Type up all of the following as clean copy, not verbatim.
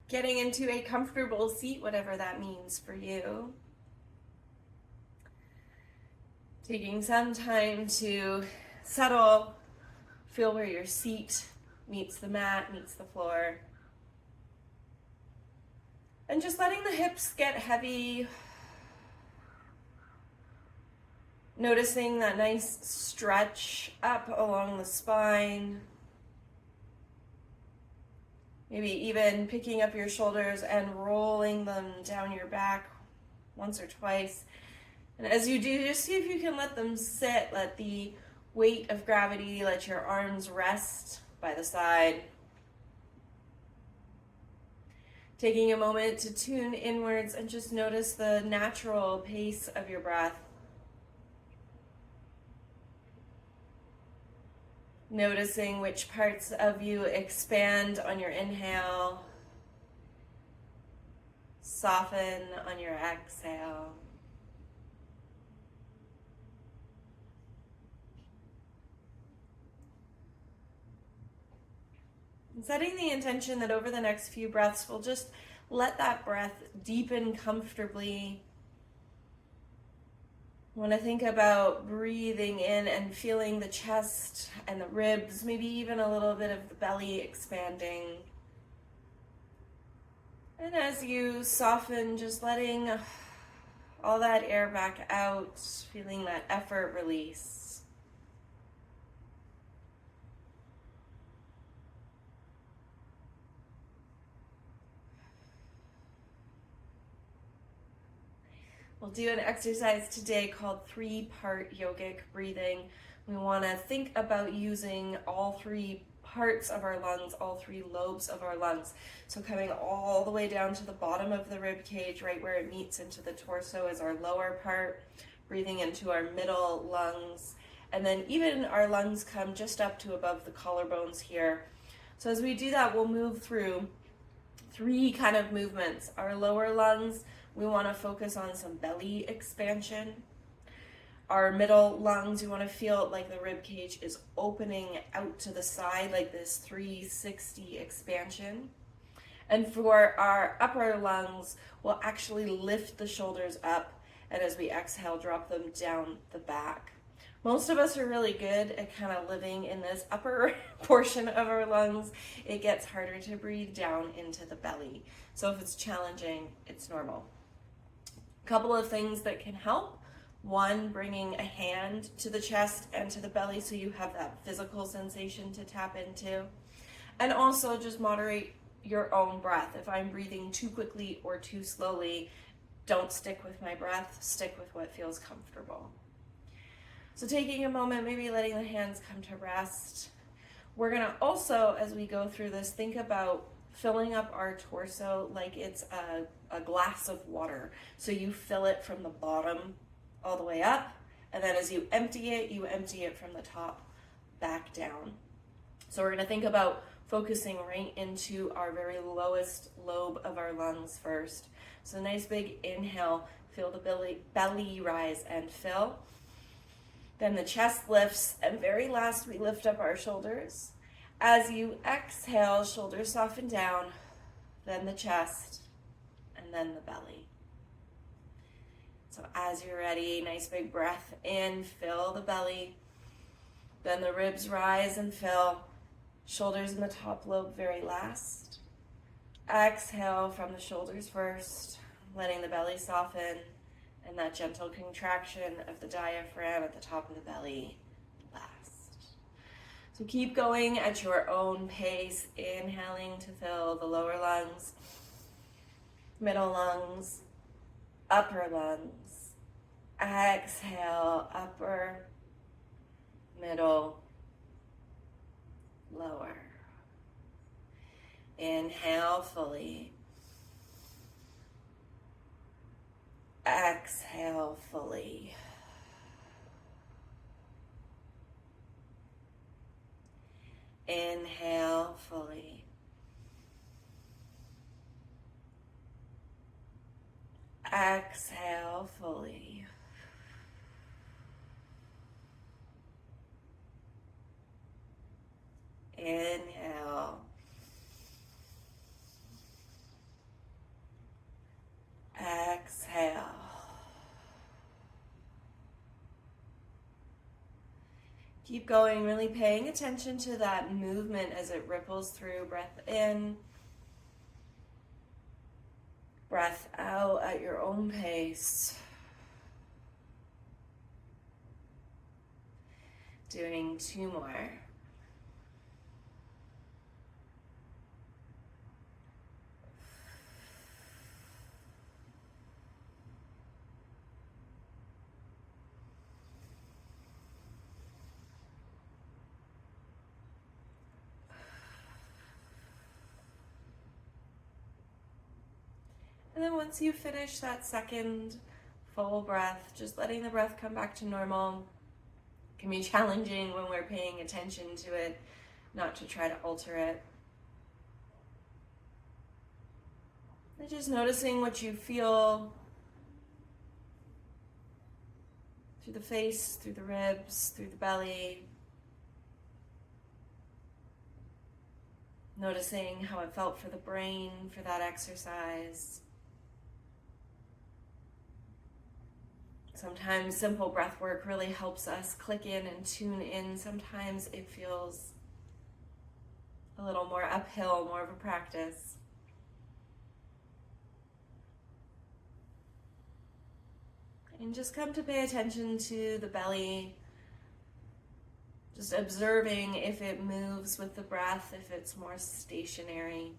getting into a comfortable seat, whatever that means for you. Taking some time to settle, feel where your seat meets the mat, meets the floor. And just letting the hips get heavy. Noticing that nice stretch up along the spine. Maybe even picking up your shoulders and rolling them down your back once or twice. And as you do, just see if you can let them sit, let the weight of gravity, let your arms rest by the side. Taking a moment to tune inwards and just notice the natural pace of your breath. Noticing which parts of you expand on your inhale, soften on your exhale. And setting the intention that over the next few breaths, we'll just let that breath deepen comfortably. When I think about breathing in and feeling the chest and the ribs, maybe even a little bit of the belly expanding. And as you soften, just letting all that air back out, feeling that effort release. We'll do an exercise today called 3-part yogic breathing. We want to think about using all 3 parts of our lungs, all 3 lobes of our lungs. So coming all the way down to the bottom of the rib cage, right where it meets into the torso is our lower part, breathing into our middle lungs. And then even our lungs come just up to above the collarbones here. So as we do that, we'll move through 3 kind of movements. Our lower lungs, we want to focus on some belly expansion. Our middle lungs, we want to feel like the rib cage is opening out to the side, like this 360 expansion. And for our upper lungs, we'll actually lift the shoulders up, and as we exhale, drop them down the back. Most of us are really good at kind of living in this upper portion of our lungs. It gets harder to breathe down into the belly. So if it's challenging, it's normal. A couple of things that can help. One, bringing a hand to the chest and to the belly so you have that physical sensation to tap into. And also just moderate your own breath. If I'm breathing too quickly or too slowly, don't stick with my breath, stick with what feels comfortable. So taking a moment, maybe letting the hands come to rest. We're gonna also, as we go through this, think about filling up our torso like it's a glass of water. So you fill it from the bottom all the way up, and then as you empty it from the top back down. So we're gonna think about focusing right into our very lowest lobe of our lungs first. So nice big inhale, feel the belly rise and fill. Then the chest lifts, and very last we lift up our shoulders. As you exhale, shoulders soften down, then the chest, and then the belly. So as you're ready, nice big breath in, fill the belly. Then the ribs rise and fill. Shoulders in the top lobe very last. Exhale from the shoulders first, letting the belly soften, and that gentle contraction of the diaphragm at the top of the belly last. So keep going at your own pace, inhaling to fill the lower lungs, middle lungs, upper lungs. Exhale, upper, middle, lower. Inhale fully. Exhale fully. Inhale fully. Exhale fully. Inhale. Keep going, really paying attention to that movement as it ripples through. Breath in, breath out at your own pace. Doing 2 more. And then once you finish that second full breath, just letting the breath come back to normal. It can be challenging when we're paying attention to it, not to try to alter it. And just noticing what you feel through the face, through the ribs, through the belly. Noticing how it felt for the brain for that exercise. Sometimes simple breath work really helps us click in and tune in. Sometimes it feels a little more uphill, more of a practice. And just come to pay attention to the belly. Just observing if it moves with the breath, if it's more stationary.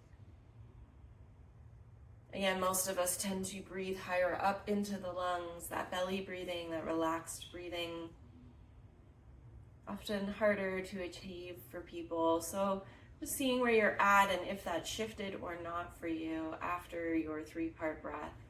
Again, most of us tend to breathe higher up into the lungs, that belly breathing, that relaxed breathing. Often harder to achieve for people. So just seeing where you're at and if that shifted or not for you after your 3-part breath.